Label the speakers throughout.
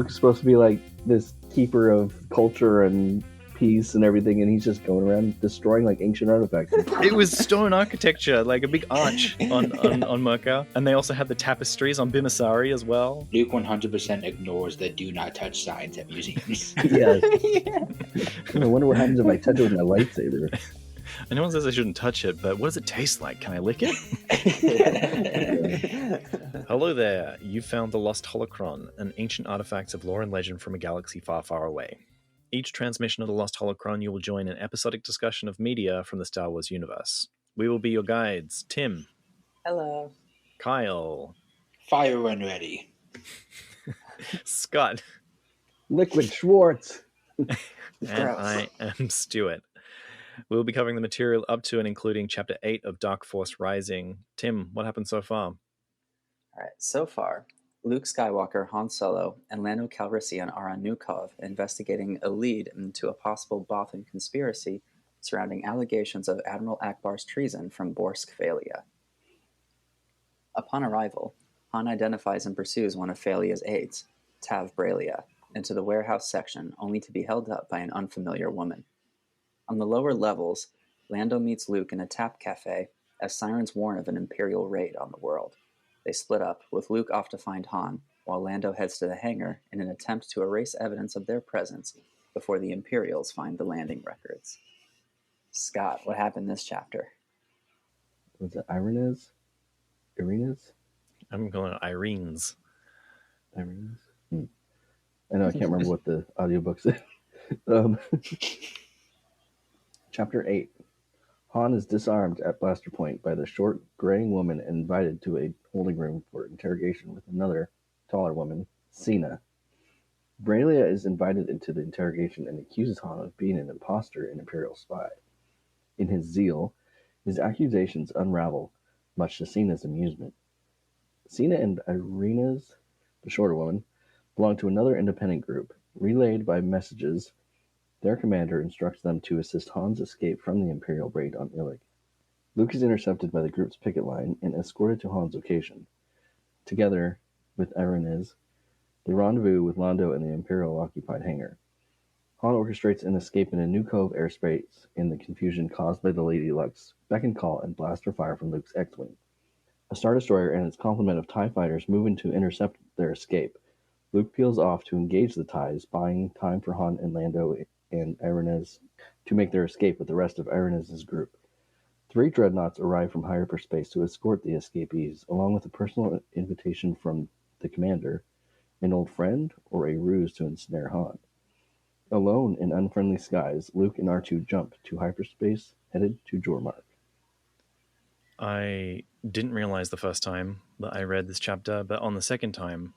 Speaker 1: Luke's supposed to be like this keeper of culture and peace and everything, and he's just going around destroying like ancient artifacts.
Speaker 2: It was stone architecture, like a big arch on Murkow, and they also had the tapestries on Bimasari as well.
Speaker 3: Luke 100% ignores the do not touch signs at museums.
Speaker 1: Yes. I wonder what happens if I touch it with my lightsaber.
Speaker 2: And no one says I shouldn't touch it, but what does it taste like? Can I lick it? Hello there. You found the Lost Holocron, an ancient artifact of lore and legend from a galaxy far, far away. Each transmission of the Lost Holocron, you will join an episodic discussion of media from the Star Wars universe. We will be your guides. Tim.
Speaker 4: Hello.
Speaker 2: Kyle.
Speaker 3: Fire when ready.
Speaker 2: Scott.
Speaker 1: Liquid Schwartz.
Speaker 2: And I am Stuart. We'll be covering the material up to and including Chapter 8 of Dark Force Rising. Tim, what happened so far?
Speaker 4: All right, so far, Luke Skywalker, Han Solo, and Lando Calrissian are on Nukov investigating a lead into a possible Bothan conspiracy surrounding allegations of Admiral Ackbar's treason from Borsk Fey'lya. Upon arrival, Han identifies and pursues one of Fey'lya's aides, Tav Breil'lya, into the warehouse section, only to be held up by an unfamiliar woman. On the lower levels, Lando meets Luke in a tap cafe as sirens warn of an Imperial raid on the world. They split up, with Luke off to find Han, while Lando heads to the hangar in an attempt to erase evidence of their presence before the Imperials find the landing records. Scott, what happened this chapter?
Speaker 1: Was it Irenez? Irenez?
Speaker 2: I'm going Irene's.
Speaker 1: Irenez? I know I can't remember what the audiobook said. Chapter 8. Han is disarmed at blasterpoint by the short, graying woman and invited to a holding room for interrogation with another, taller woman, Sena. Breil'lya is invited into the interrogation and accuses Han of being an imposter and Imperial spy. In his zeal, his accusations unravel, much to Sena's amusement. Sena and Irenez, the shorter woman, belong to another independent group. Relayed by messages, their commander instructs them to assist Han's escape from the Imperial raid on Ilic. Luke is intercepted by the group's picket line and escorted to Han's location. Together with Irenez, they rendezvous with Lando in the Imperial-occupied hangar. Han orchestrates an escape in a New Cove airspace in the confusion caused by the Lady Luck's beck and call and blaster fire from Luke's X-Wing. A Star Destroyer and its complement of TIE fighters move in to intercept their escape. Luke peels off to engage the TIEs, buying time for Han and Lando and Irenez to make their escape with the rest of Irenez's group. 3 dreadnoughts arrive from hyperspace to escort the escapees, along with a personal invitation from the commander, an old friend, or a ruse to ensnare Han. Alone in unfriendly skies, Luke and R2 jump to hyperspace, headed to Jormark.
Speaker 2: I didn't realize the first time that I read this chapter, but on the second time,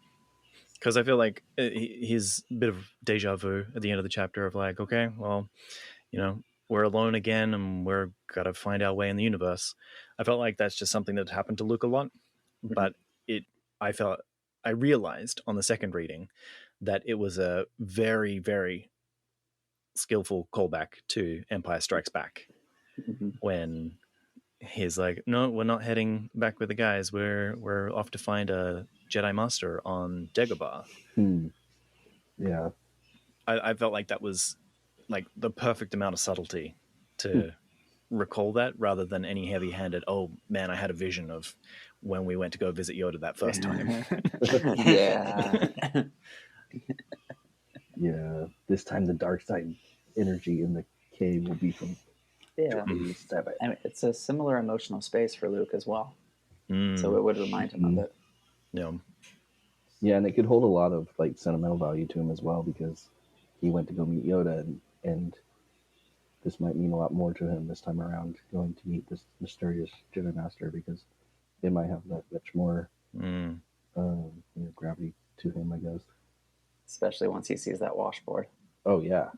Speaker 2: because I feel like his bit of deja vu at the end of the chapter of like, okay, well, you know, we're alone again and we're got to find our way in the universe. I felt like that's just something that happened to Luke a lot, but I realized on the second reading that it was a very, very skillful callback to Empire Strikes Back when he's like, no, we're not heading back with the guys. We're off to find a Jedi Master on Dagobah.
Speaker 1: Yeah.
Speaker 2: I felt like that was like the perfect amount of subtlety to recall that rather than any heavy-handed, oh man, I had a vision of when we went to go visit Yoda that first time.
Speaker 4: Yeah.
Speaker 1: Yeah. This time the dark side energy in the cave will be from
Speaker 4: I mean, it's a similar emotional space for Luke as well. So it would remind him of it.
Speaker 2: Yeah.
Speaker 1: Yeah, and it could hold a lot of like sentimental value to him as well because he went to go meet Yoda and this might mean a lot more to him this time around going to meet this mysterious Jedi Master because it might have that much more gravity to him, I guess.
Speaker 4: Especially once he sees that washboard.
Speaker 1: Oh, yeah.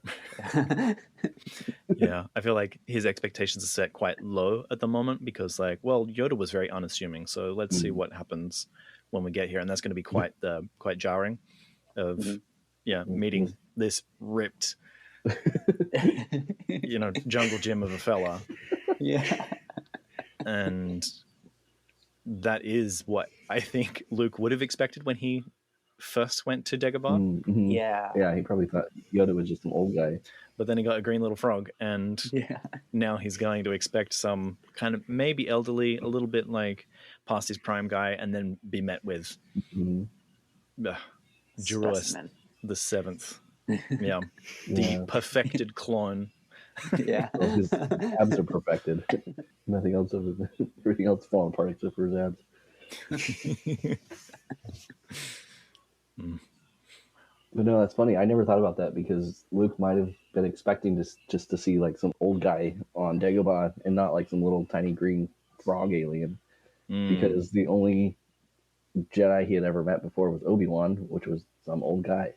Speaker 2: Yeah, I feel like his expectations are set quite low at the moment because, like, well, Yoda was very unassuming, so let's see what happens when we get here, and that's going to be quite jarring of, meeting this ripped, jungle gym of a fella.
Speaker 4: Yeah.
Speaker 2: And that is what I think Luke would have expected when he first went to Dagobah,
Speaker 1: Mm-hmm.
Speaker 4: Yeah.
Speaker 1: Yeah, he probably thought Yoda was just an old guy.
Speaker 2: but then he got a green little frog, and
Speaker 4: Yeah.
Speaker 2: now he's going to expect some kind of maybe elderly, a little bit like past his prime guy, and then be met with
Speaker 1: Mhm.
Speaker 2: Juruas
Speaker 4: Specimen.
Speaker 2: the Seventh. Yeah, the
Speaker 1: Yeah.
Speaker 2: perfected clone.
Speaker 4: Yeah.
Speaker 1: Well, his abs are perfected. Nothing else of it. Everything else falling apart except for his abs. But no, that's funny. I never thought about that because Luke might have been expecting just to see like some old guy on Dagobah and not like some little tiny green frog alien. Because the only Jedi he had ever met before was Obi-Wan, which was some old guy.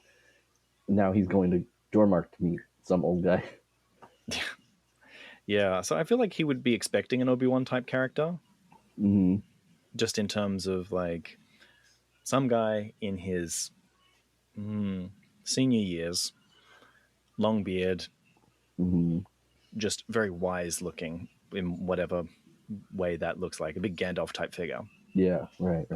Speaker 1: Now he's going to Dormark to meet some old guy.
Speaker 2: Yeah, so I feel like he would be expecting an Obi-Wan type character,
Speaker 1: Mm-hmm.
Speaker 2: just in terms of like some guy in his senior years, long beard,
Speaker 1: Mm-hmm.
Speaker 2: just very wise looking in whatever way that looks like, a big Gandalf type figure.
Speaker 1: Yeah, right.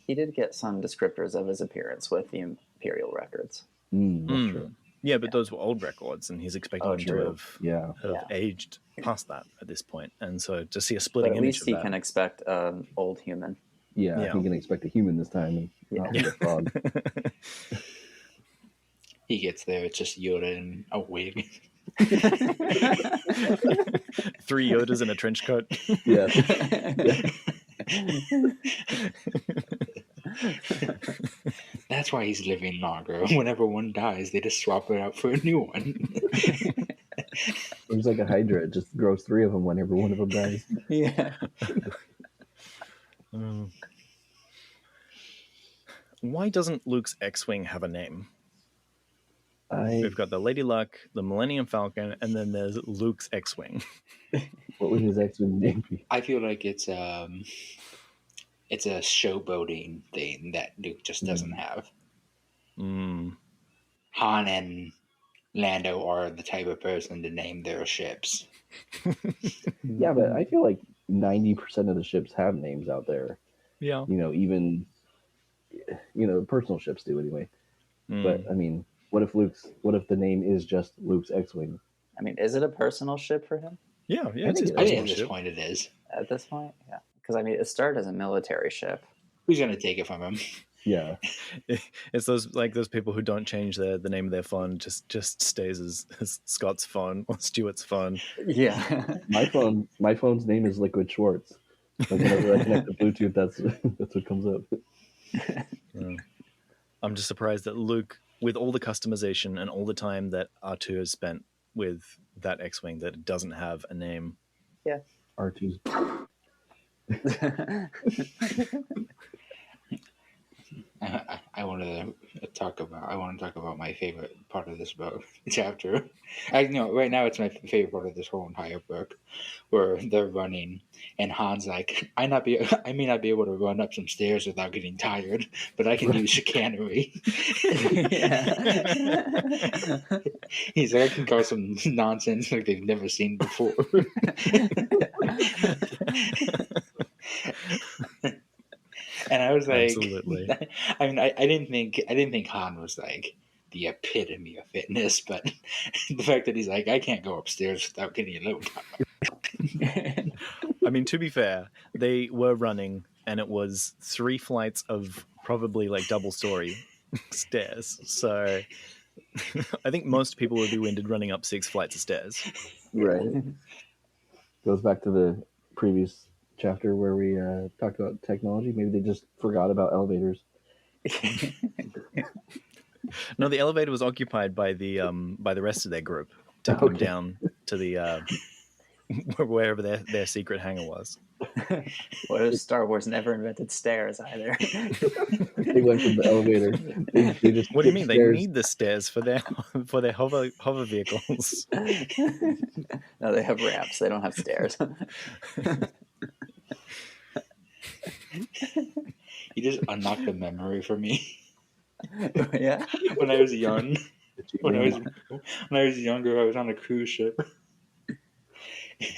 Speaker 4: He did get some descriptors of his appearance with the Imperial records.
Speaker 1: That's true.
Speaker 2: Yeah, but those were old records, and he's expecting him
Speaker 1: true.
Speaker 2: to have
Speaker 4: Yeah.
Speaker 2: aged past that at this point. And so to see a
Speaker 4: But
Speaker 2: splitting
Speaker 4: at
Speaker 2: image
Speaker 4: least
Speaker 2: of
Speaker 4: he
Speaker 2: that,
Speaker 4: can expect an old human.
Speaker 1: Yeah,
Speaker 2: Yeah.
Speaker 1: he can expect a human this time and not like a frog.
Speaker 3: He gets there, it's just Yoda in a wig.
Speaker 2: 3 Yodas in a trench coat.
Speaker 1: Yeah.
Speaker 3: That's why he's living longer. Whenever one dies, they just swap it out for a new one.
Speaker 1: There's like a Hydra. It just grows 3 of them whenever one of them dies.
Speaker 4: Yeah.
Speaker 2: Why doesn't Luke's X-Wing have a name? We've got the Lady Luck, the Millennium Falcon, and then there's Luke's X-Wing.
Speaker 1: What would his X-Wing name be?
Speaker 3: I feel like it's a showboating thing that Luke just doesn't have. Han and Lando are the type of person to name their ships.
Speaker 1: Yeah, but I feel like 90% of the ships have names out there.
Speaker 2: Yeah.
Speaker 1: Even personal ships do anyway. But I mean, what if the name is just Luke's X-Wing?
Speaker 4: I mean, is it a personal ship for him?
Speaker 2: Yeah,
Speaker 1: I
Speaker 2: it's
Speaker 1: think
Speaker 2: his
Speaker 1: it
Speaker 3: I
Speaker 1: is.
Speaker 3: think
Speaker 2: personal
Speaker 3: at this
Speaker 2: ship.
Speaker 3: point it is.
Speaker 4: At this point, yeah. Because, I mean, it started as a military ship.
Speaker 3: Who's going to take it from him?
Speaker 1: Yeah.
Speaker 2: It's those people who don't change the name of their phone, just stays as Scott's phone or Stuart's phone.
Speaker 4: Yeah.
Speaker 1: My phone's name is Liquid Schwartz. Like whenever I connect to Bluetooth, that's what comes up.
Speaker 2: I'm just surprised that Luke, with all the customization and all the time that R2 has spent with that X-Wing, that it doesn't have a name.
Speaker 4: Yeah.
Speaker 1: R2's.
Speaker 3: I want to talk about my favorite part of this book chapter. Right now it's my favorite part of this whole entire book, where they're running and Han's like, I may not be able to run up some stairs without getting tired, but I can do chicanery. He's like, I can cause some nonsense like they've never seen before. And I was like,
Speaker 2: Absolutely.
Speaker 3: I mean, I didn't think Han was like the epitome of fitness, but the fact that he's like, I can't go upstairs without getting a little tired.
Speaker 2: I mean, to be fair, they were running, and it was 3 flights of probably like double-story stairs. So I think most people would be winded running up 6 flights of stairs.
Speaker 1: Right. Goes back to the previous chapter where we talked about technology. Maybe they just forgot about elevators.
Speaker 2: No, the elevator was occupied by the rest of their group, taking them down to the wherever their secret hangar was.
Speaker 4: What if Star Wars never invented stairs either?
Speaker 1: They went from the elevator. They just
Speaker 2: What do you mean?
Speaker 1: stairs.
Speaker 2: They need the stairs for their hover vehicles.
Speaker 4: No, they have ramps. They don't have stairs.
Speaker 3: You just unlocked a memory for me.
Speaker 4: Yeah.
Speaker 3: When I was young, when I was younger, I was on a cruise ship,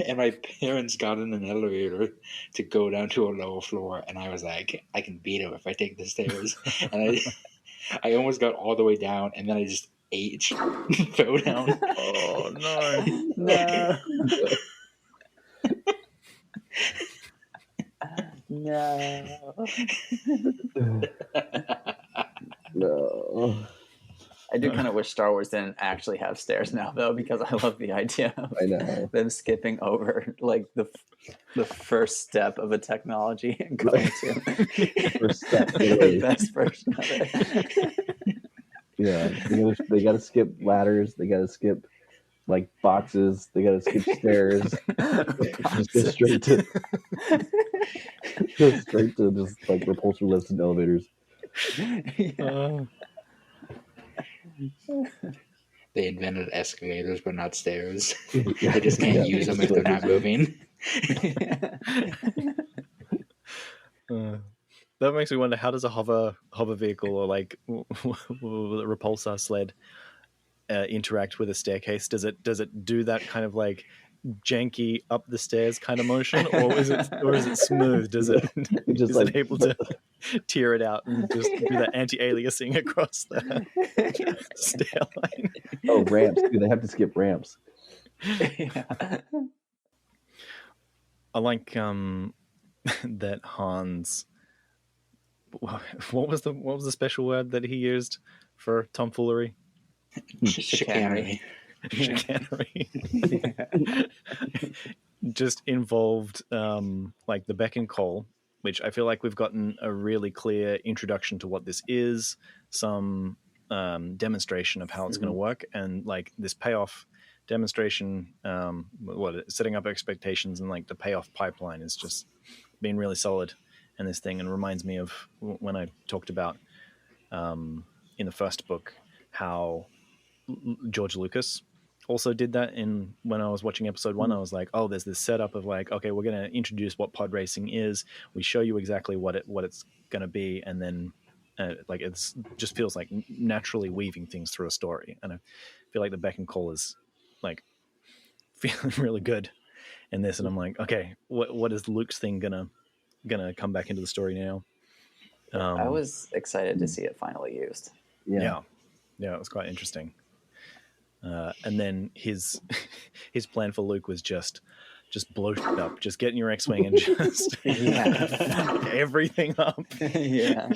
Speaker 3: and my parents got in an elevator to go down to a lower floor, and I was like, I can beat him if I take the stairs, and I almost got all the way down, and then I just fell down.
Speaker 2: Oh no!
Speaker 4: No. No.
Speaker 1: No.
Speaker 4: I do kind of wish Star Wars didn't actually have stairs now, though, because I love the idea of
Speaker 1: I know.
Speaker 4: them skipping over like the first step of a technology and going to
Speaker 1: First step,
Speaker 4: the
Speaker 1: literally.
Speaker 4: best version of it.
Speaker 1: Yeah, they gotta skip ladders. They gotta skip like boxes. They gotta skip stairs. Just go straight to just like repulsor lifts and elevators.
Speaker 4: Yeah.
Speaker 3: They invented escalators, but not stairs. They just can't use them if they're not moving.
Speaker 2: That makes me wonder, how does a hover vehicle or like repulsor sled interact with a staircase? Does it do that kind of like janky up the stairs kind of motion, or is it smooth? Does it
Speaker 1: Just
Speaker 2: is
Speaker 1: like
Speaker 2: it able to tear it out and just do that anti-aliasing across the stair line?
Speaker 1: oh, ramps. Do they have to skip ramps?
Speaker 4: Yeah.
Speaker 2: I like that Hans. What was the special word that he used for tomfoolery?
Speaker 3: Chicanery.
Speaker 2: Chicanery. Just involved like the beck and call, which I feel like we've gotten a really clear introduction to what this is, some demonstration of how it's going to work, and like this payoff demonstration, setting up expectations, and like the payoff pipeline is just been really solid in this thing, and reminds me of when I talked about in the first book how George Lucas also did that when I was watching episode 1. I was like, oh, there's this setup of like, okay, we're going to introduce what pod racing is. We show you exactly what it's going to be, and then like it's just feels like naturally weaving things through a story. And I feel like the beck and call is like feeling really good in this. And I'm like, okay, what is Luke's thing gonna come back into the story now?
Speaker 4: I was excited to see it finally used.
Speaker 2: Yeah, it was quite interesting. And then his plan for Luke was just blow shit up, just get in your X-wing and just fuck everything up.
Speaker 4: Yeah.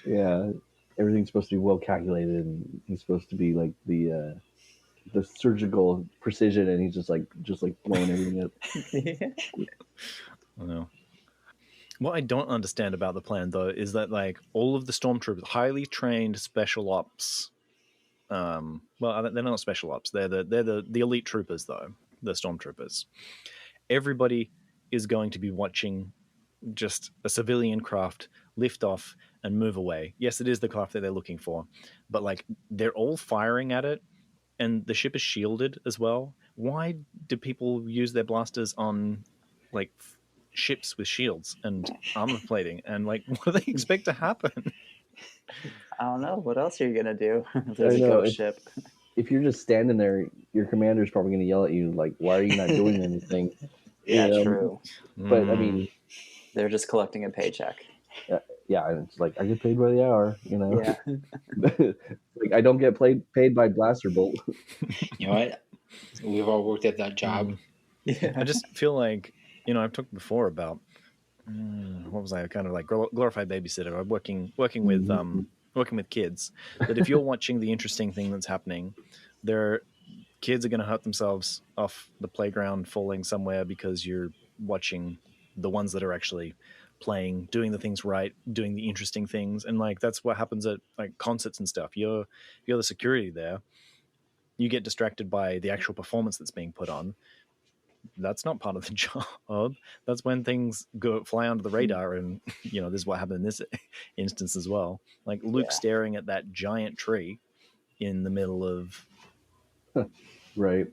Speaker 1: Yeah, everything's supposed to be well calculated, and he's supposed to be like the surgical precision, and he's just like blowing everything up.
Speaker 2: I know. What I don't understand about the plan, though, is that like all of the stormtroopers, highly trained special ops. Well, they're not special ops. They're the elite troopers, though. The stormtroopers. Everybody is going to be watching just a civilian craft lift off and move away. Yes, it is the craft that they're looking for, but like they're all firing at it, and the ship is shielded as well. Why do people use their blasters on like ships with shields and armor plating, and like what do they expect to happen?
Speaker 4: I don't know. What else are you gonna do? There's a ghost ship.
Speaker 1: If you're just standing there, your commander's probably going to yell at you like, "Why are you not doing anything?"
Speaker 4: Yeah, true.
Speaker 1: But I mean,
Speaker 4: they're just collecting a paycheck.
Speaker 1: Yeah, and it's like I get paid by the hour,
Speaker 4: Yeah.
Speaker 1: Like I don't get paid by blaster bolt.
Speaker 3: You know what? We've all worked at that job.
Speaker 4: Yeah.
Speaker 2: I just feel like, I've talked before about what was I, kind of like glorified babysitter, or working with kids. That if you're watching the interesting thing that's happening, their kids are going to hurt themselves off the playground, falling somewhere, because you're watching the ones that are actually playing, doing the things right, doing the interesting things. And like that's what happens at like concerts and stuff. You're the security there. You get distracted by the actual performance that's being put on. That's not part of the job. That's when things fly under the radar, and this is what happened in this instance as well. Like Luke staring at that giant tree in the middle of
Speaker 1: Right.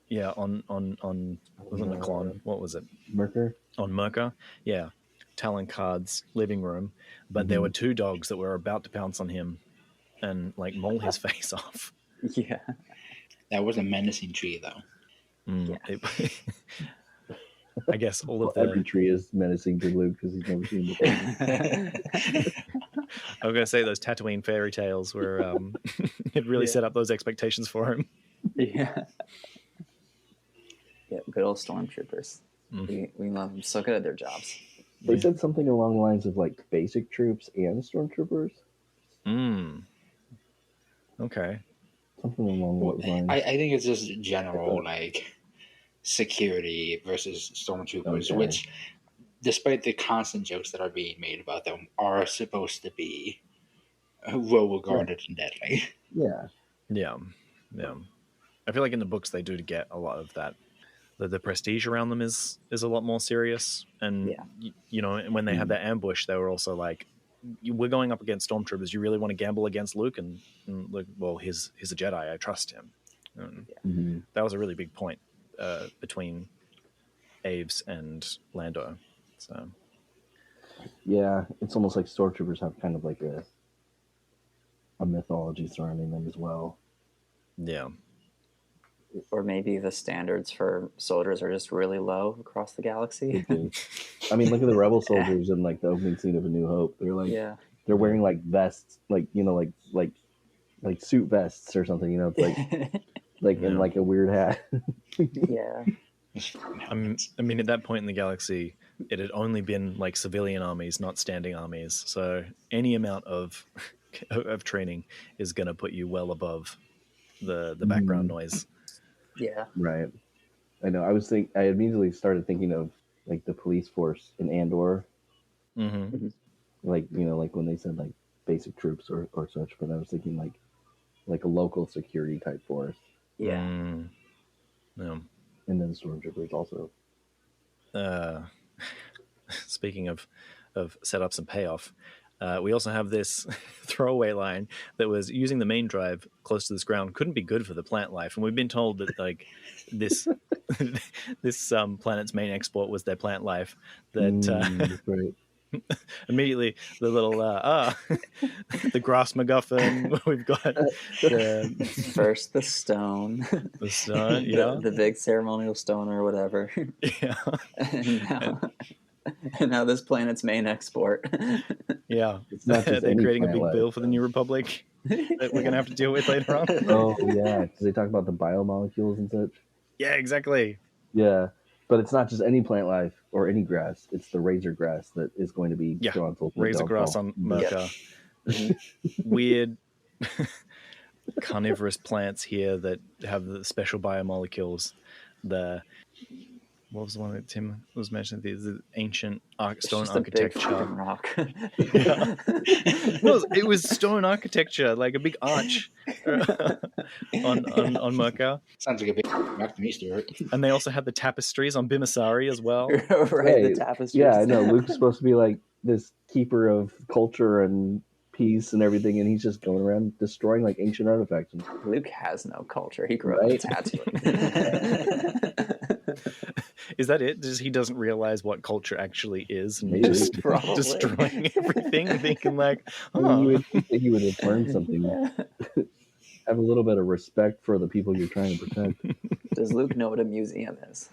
Speaker 2: Yeah, on wasn't it Clon? What was it?
Speaker 1: Merker?
Speaker 2: On Merker. Yeah. Talon Card's living room. But there were two dogs that were about to pounce on him and like maul his face off.
Speaker 4: Yeah.
Speaker 3: That was a menacing tree, though.
Speaker 2: I guess all of
Speaker 1: every tree is menacing to Luke because he's never seen it before.
Speaker 2: I was going to say those Tatooine fairy tales where it really set up those expectations for him.
Speaker 4: Yeah. Yeah, good old stormtroopers. We love them. So good at their jobs.
Speaker 1: They said something along the lines of like basic troops and stormtroopers.
Speaker 2: Okay.
Speaker 1: Something along those lines.
Speaker 3: I think it's just general like security versus stormtroopers, which, despite the constant jokes that are being made about them, are supposed to be well regarded and deadly.
Speaker 1: Yeah.
Speaker 2: I feel like in the books they do get a lot of that. The prestige around them is a lot more serious, and you know, when they had that ambush, they were also like, "We're going up against stormtroopers. You really want to gamble against Luke?" And Luke, well, he's a Jedi. I trust him. That was a really big point between Aves and Lando. So
Speaker 1: yeah, it's almost like stormtroopers have kind of like a mythology surrounding them as well.
Speaker 2: Yeah.
Speaker 4: Or maybe the standards for soldiers are just really low across the galaxy.
Speaker 1: I mean, look at the rebel soldiers in like the opening scene of A New Hope. They're like, they're wearing like vests, like, you know, like suit vests or something. You know, it's like in like a weird hat.
Speaker 4: Yeah.
Speaker 2: I mean, at that point in the galaxy, it had only been like civilian armies, not standing armies. So any amount of training is going to put you well above the background noise.
Speaker 4: Yeah.
Speaker 1: Right. I know. I immediately started thinking of like the police force in Andor. Like, you know, like when they said like basic troops or such, but I was thinking like a local security type force.
Speaker 4: Yeah.
Speaker 2: Yeah.
Speaker 1: And then stormtroopers also.
Speaker 2: Speaking of setups and payoff, we also have this throwaway line that was using the main drive close to this ground couldn't be good for the plant life, and we've been told that like this this planet's main export was their plant life. That
Speaker 1: right.
Speaker 2: Immediately the little the grass MacGuffin. We've got
Speaker 4: first the stone, the big ceremonial stone or whatever.
Speaker 2: Yeah,
Speaker 4: and now this planet's main export.
Speaker 2: Yeah,
Speaker 1: it's not just
Speaker 2: they're creating a big bill for the New Republic that we're gonna have to deal with later on.
Speaker 1: Oh yeah, because they talk about the biomolecules and such.
Speaker 2: Yeah, exactly.
Speaker 1: Yeah, but it's not just any plant life or any grass. It's the razor grass that is going to be responsible for
Speaker 2: razor grass on Merca. Weird carnivorous plants here that have the special biomolecules. What was the one that Tim was mentioning? The ancient stone architecture.
Speaker 4: Rock.
Speaker 2: No, it was stone architecture, like a big arch on Merca.
Speaker 3: Sounds like a big back to me, Stuart.
Speaker 2: And they also had the tapestries on Bimasari as well.
Speaker 4: Right, the tapestries.
Speaker 1: Yeah, I know. Luke's supposed to be like this keeper of culture and peace and everything, and he's just going around destroying like ancient artifacts.
Speaker 4: Luke has no culture. He grew up in Tatooine.
Speaker 2: Is that it? He doesn't realize what culture actually is, and just destroying everything, thinking like,
Speaker 1: you would think that he would have learned something. Have a little bit of respect for the people you're trying to protect.
Speaker 4: Does Luke know what a museum is?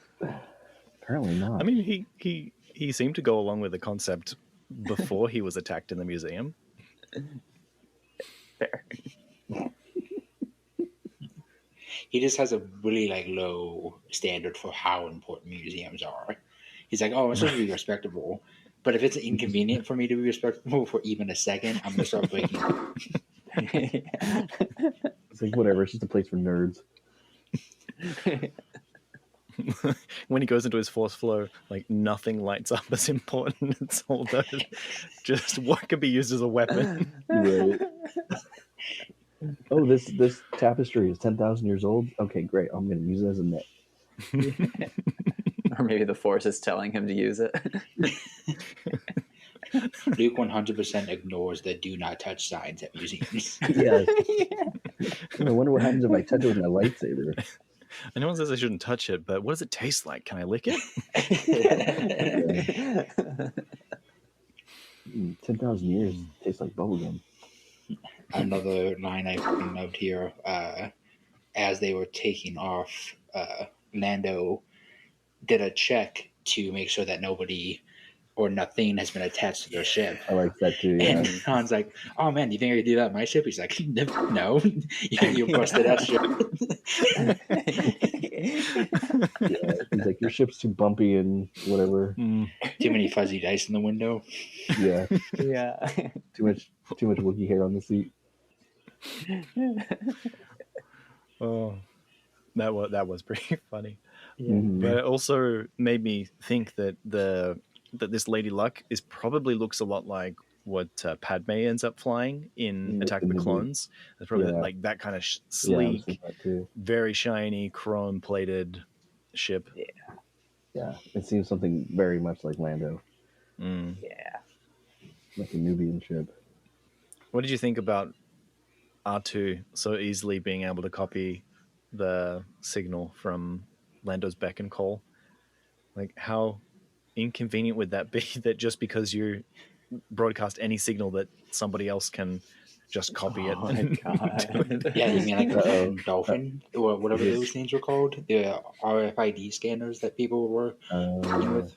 Speaker 1: Apparently not.
Speaker 2: I mean, he seemed to go along with the concept before he was attacked in the museum.
Speaker 4: Fair.
Speaker 3: He just has a really like low standard for how important museums are. He's like, oh, I'm supposed to be respectable, but if it's inconvenient for me to be respectable for even a second, I'm gonna start breaking it.
Speaker 1: It's like whatever. It's just a place for nerds.
Speaker 2: When he goes into his force flow, like nothing lights up as important. It's all just what can be used as a weapon.
Speaker 1: Right. Oh, this tapestry is 10,000 years old. Okay, great. I'm going to use it as a net.
Speaker 4: Or maybe the Force is telling him to use it.
Speaker 3: Luke 100% ignores the "do not touch" signs at museums.
Speaker 1: Yeah. I wonder what happens if I touch it with my lightsaber.
Speaker 2: And no one says I shouldn't touch it, but what does it taste like? Can I lick it?
Speaker 1: 10,000 years tastes like bubblegum.
Speaker 3: Another line I note here, as they were taking off, Lando did a check to make sure that nobody or nothing has been attached to their ship.
Speaker 1: I like that too. Yeah.
Speaker 3: And Han's like, "Oh man, do you think I could do that on my ship?" He's like, "No, you busted that ship."
Speaker 1: Yeah. He's like, your ship's too bumpy and whatever.
Speaker 3: Too many fuzzy dice in the window.
Speaker 1: Yeah.
Speaker 4: Yeah.
Speaker 1: Too much Wookiee hair on the seat.
Speaker 2: Oh, that was pretty funny.
Speaker 4: Yeah.
Speaker 2: But it also made me think that this Lady Luck probably looks a lot like what Padme ends up flying in Attack of the Clones. It's probably like that kind of sleek, very shiny, chrome-plated ship.
Speaker 1: Yeah, it seems something very much like Lando.
Speaker 4: Yeah.
Speaker 1: Like a Nubian ship.
Speaker 2: What did you think about R2 so easily being able to copy the signal from Lando's beck and call? Like, how inconvenient would that be that just because you broadcast any signal that somebody else can just copy it?
Speaker 4: My God.
Speaker 3: Yeah, you mean like a dolphin or whatever those things were called? The RFID scanners that people were working with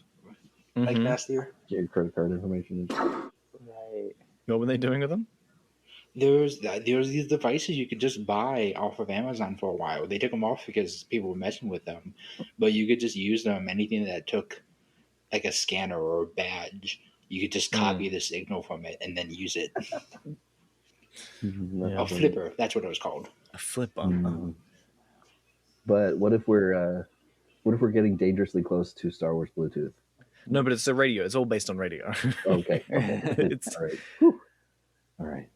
Speaker 3: like last year?
Speaker 1: Get your credit card information.
Speaker 4: Right.
Speaker 2: What were they doing with them?
Speaker 3: There's these devices you could just buy off of Amazon for a while. They took them off because people were messing with them, but you could just use them. Anything that took like a scanner or a badge, you could just copy the signal from it and then use it. A flipper, that's what it was called.
Speaker 2: A flipper.
Speaker 1: But what if we're getting dangerously close to Star Wars Bluetooth?
Speaker 2: No, but it's a radio. It's all based on radio.
Speaker 1: Okay.
Speaker 2: It's
Speaker 1: all right. All right.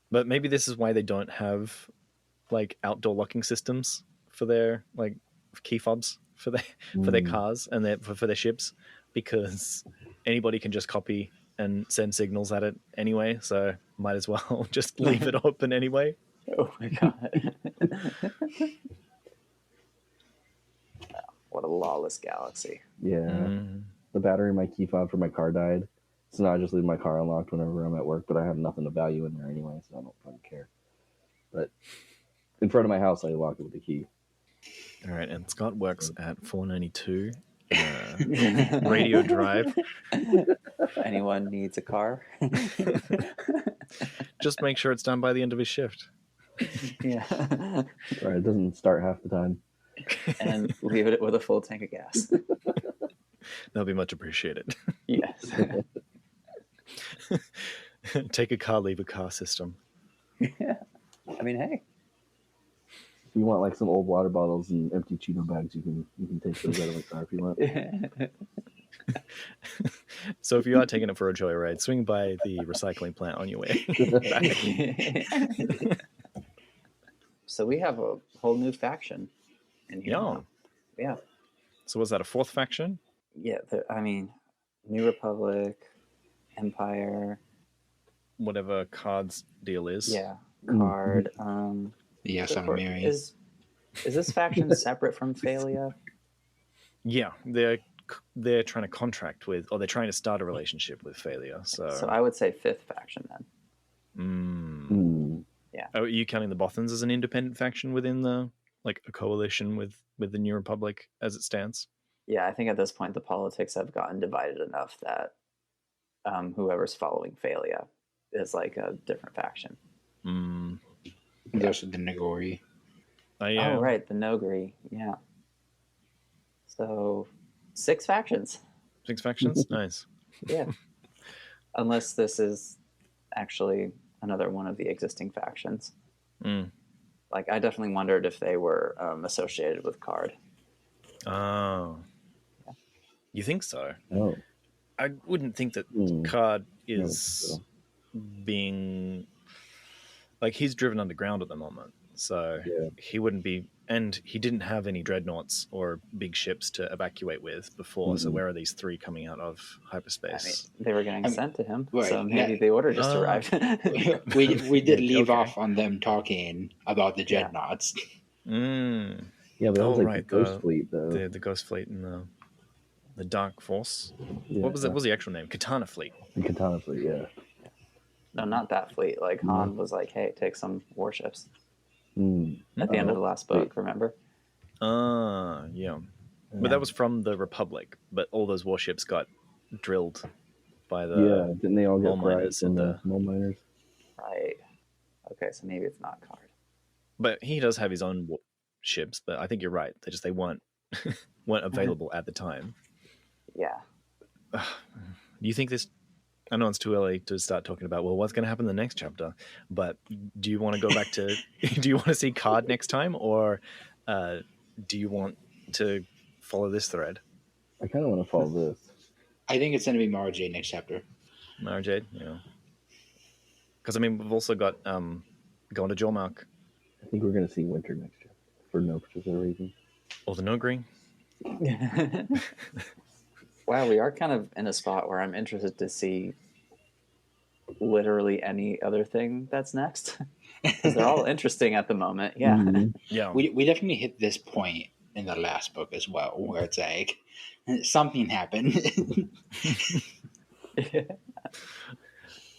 Speaker 2: But maybe this is why they don't have like outdoor locking systems for their like key fobs for their cars and for their ships, because anybody can just copy and send signals at it anyway. So might as well just leave it open anyway.
Speaker 4: Oh my God. What a lawless galaxy.
Speaker 1: Yeah. The battery in my key fob for my car died. So now I just leave my car unlocked whenever I'm at work, but I have nothing of value in there anyway, so I don't fucking care. But in front of my house, I lock it with the key.
Speaker 2: All right, and Scott works at 492 Radio Drive.
Speaker 4: If anyone needs a car.
Speaker 2: Just make sure it's done by the end of his shift.
Speaker 4: Yeah.
Speaker 1: Right, it doesn't start half the time.
Speaker 4: And leave it with a full tank of gas.
Speaker 2: That'll be much appreciated.
Speaker 4: Yes.
Speaker 2: Take a car, leave a car system.
Speaker 4: Yeah. I mean, hey.
Speaker 1: If you want like some old water bottles and empty Cheeto bags, you can take those out of the car if you want.
Speaker 2: So if you are taking it for a joyride, swing by the recycling plant on your way back.
Speaker 4: So we have a whole new faction in here.
Speaker 2: Yeah.
Speaker 4: Yeah.
Speaker 2: So was that a fourth faction?
Speaker 4: Yeah. I mean, New Republic, Empire.
Speaker 2: Whatever Card's deal is.
Speaker 4: Yeah. Card.
Speaker 3: Yes, I'm married.
Speaker 4: Is this faction separate from Fey'lya?
Speaker 2: Yeah, they're trying to contract with, or they're trying to start a relationship with Fey'lya. So
Speaker 4: I would say fifth faction then. Yeah.
Speaker 2: Are you counting the Bothans as an independent faction within a coalition with the New Republic as it stands?
Speaker 4: Yeah, I think at this point the politics have gotten divided enough that whoever's following Fey'lya is like a different faction.
Speaker 3: There's the Nagori.
Speaker 4: Oh, right, the Nogri. Yeah. So 6 factions.
Speaker 2: 6 factions? Nice.
Speaker 4: Yeah. Unless this is actually another one of the existing factions. Like, I definitely wondered if they were associated with Card.
Speaker 2: Oh. Yeah. You think so?
Speaker 1: Oh.
Speaker 2: I wouldn't think that Card is being... Like, he's driven underground at the moment, so he wouldn't be... And he didn't have any dreadnoughts or big ships to evacuate with before, so where are these 3 coming out of hyperspace?
Speaker 4: I mean, they were getting sent to him,
Speaker 3: right.
Speaker 4: So maybe the order just arrived.
Speaker 3: we did leave off on them talking about the dreadnoughts.
Speaker 1: Yeah, but that was like the Ghost Fleet, though.
Speaker 2: The Ghost Fleet and the Dark Force.
Speaker 1: Yeah.
Speaker 2: What was it? What was the actual name? Katana Fleet.
Speaker 1: The Katana Fleet, yeah.
Speaker 4: No, not that fleet. Like, Han was like, hey, take some warships. At the end of the last book, remember?
Speaker 2: Yeah. But that was from the Republic, but all those warships got drilled by
Speaker 1: Yeah,
Speaker 2: the
Speaker 1: didn't they all
Speaker 2: mole
Speaker 1: get bribed
Speaker 2: miners
Speaker 1: from
Speaker 2: and
Speaker 1: the mole miners?
Speaker 4: Right. Okay, so maybe it's not card.
Speaker 2: But he does have his own ships. But I think you're right. They weren't available at the time.
Speaker 4: Yeah.
Speaker 2: Do you think this? I know it's too early to start talking about, well, what's going to happen in the next chapter, but do you want to go back to, do you want to see Card next time, or do you want to follow this thread?
Speaker 1: I kind of want to follow this.
Speaker 3: I think it's going to be Mara Jade next chapter.
Speaker 2: Mara Jade, yeah. Because, I mean, we've also got going to Jormark.
Speaker 1: I think we're going to see Winter next chapter for no particular reason.
Speaker 2: Or the No Green.
Speaker 4: Wow, we are kind of in a spot where I'm interested to see literally any other thing that's next. Because they're all interesting at the moment. Yeah.
Speaker 1: Mhm.
Speaker 2: Yeah.
Speaker 3: We definitely hit this point in the last book as well, where it's like something happened.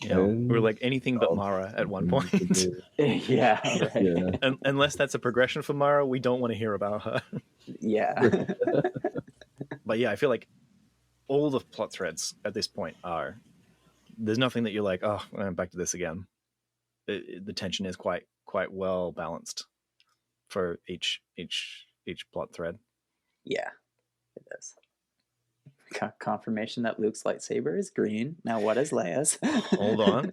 Speaker 2: Yeah, we're like anything but Mara at one point.
Speaker 4: Yeah, right.
Speaker 1: Yeah.
Speaker 2: Unless that's a progression for Mara, we don't want to hear about her.
Speaker 4: Yeah.
Speaker 2: But yeah, I feel like all the plot threads at this point are, there's nothing that you're like, oh, I'm back to this again. The tension is quite well balanced for each plot thread.
Speaker 4: Yeah, it is. Confirmation that Luke's lightsaber is green. Now what is Leia's?
Speaker 2: Hold on.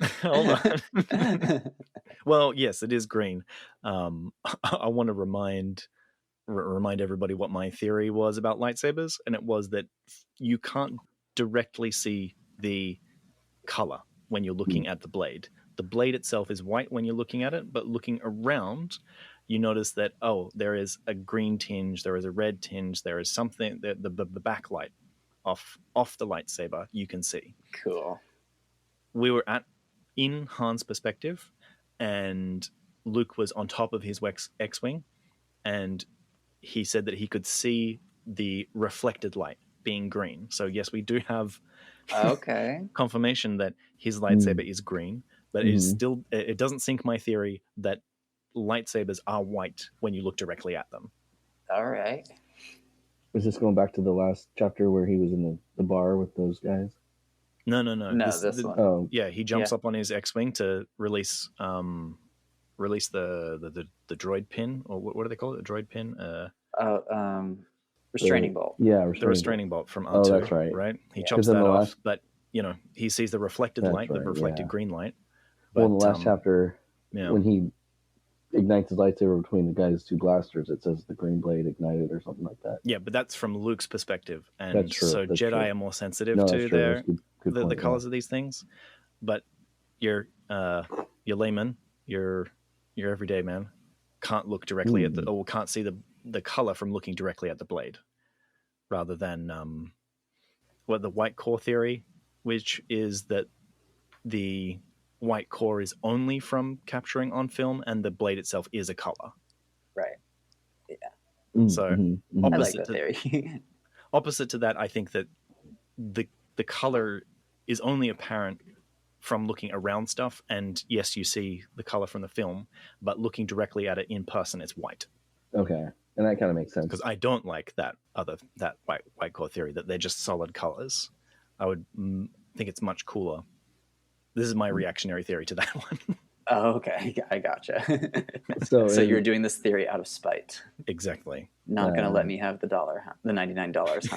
Speaker 2: Well, yes, it is green. I want to remind everybody what my theory was about lightsabers, and it was that you can't directly see the color when you're looking at the blade. The blade itself is white when you're looking at it, but looking around, you notice that, oh, there is a green tinge, there is a red tinge, there is something that the backlight off the lightsaber you can see.
Speaker 4: Cool.
Speaker 2: We were in Han's perspective, and Luke was on top of his X-wing, and he said that he could see the reflected light being green. So yes, we do have confirmation that his lightsaber is green, but it doesn't sink my theory that lightsabers are white when you look directly at them.
Speaker 4: All right.
Speaker 1: Was this going back to the last chapter where he was in the bar with those guys?
Speaker 2: No.
Speaker 4: This one.
Speaker 1: Oh,
Speaker 2: yeah, he jumps up on his X-wing to release the droid pin, or what do they call it? A droid pin?
Speaker 4: Restraining bolt.
Speaker 1: Yeah,
Speaker 2: the restraining bolt from R2.
Speaker 1: Oh, that's right.
Speaker 2: Right? He
Speaker 4: Yeah.
Speaker 2: chops that off, but he sees the reflected light, the reflected green light. But,
Speaker 1: well, in the last chapter, when he ignites his lightsaber between the guy's two blasters, it says the green blade ignited or something like that.
Speaker 2: Yeah, but that's from Luke's perspective, and
Speaker 1: that's true,
Speaker 2: so
Speaker 1: that's
Speaker 2: Jedi
Speaker 1: true.
Speaker 2: are more sensitive to the colors of these things. But your layman, your everyday man, can't look directly at or can't see the color from looking directly at the blade, rather than the white core theory, which is that the white core is only from capturing on film, and the blade itself is a color.
Speaker 4: Right. Yeah.
Speaker 2: So
Speaker 4: I like that theory.
Speaker 2: Opposite to that, I think that the color is only apparent from looking around stuff, and yes, you see the color from the film, but looking directly at it in person, it's white.
Speaker 1: Okay, and that kind of makes sense.
Speaker 2: Because I don't like that white core theory that they're just solid colors. I would think it's much cooler. This is my reactionary theory to that one.
Speaker 4: Oh, okay. I gotcha.
Speaker 1: So
Speaker 4: you're doing this theory out of spite.
Speaker 2: Exactly.
Speaker 4: Not going to let me have the $1, huh? The $99,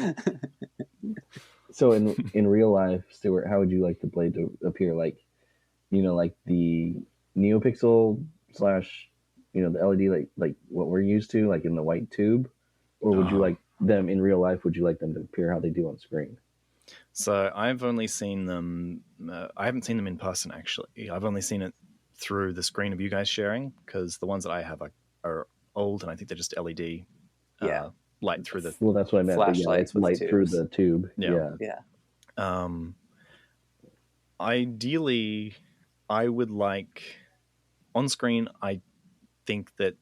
Speaker 4: huh?
Speaker 1: So in real life, Stuart, how would you like the blade to appear? Like, like the NeoPixel / the LED, like what we're used to, like in the white tube? Or would you like them in real life? Would you like them to appear how they do on screen?
Speaker 2: So I've only seen them. I haven't seen them in person, actually. I've only seen it through the screen of you guys sharing, because the ones that I have are old, and I think they're just LED light through the.
Speaker 1: Well, that's what I meant.
Speaker 4: Flashlights,
Speaker 1: light through the tube.
Speaker 2: Yeah.
Speaker 4: Yeah.
Speaker 2: Ideally, I would like on screen. I think that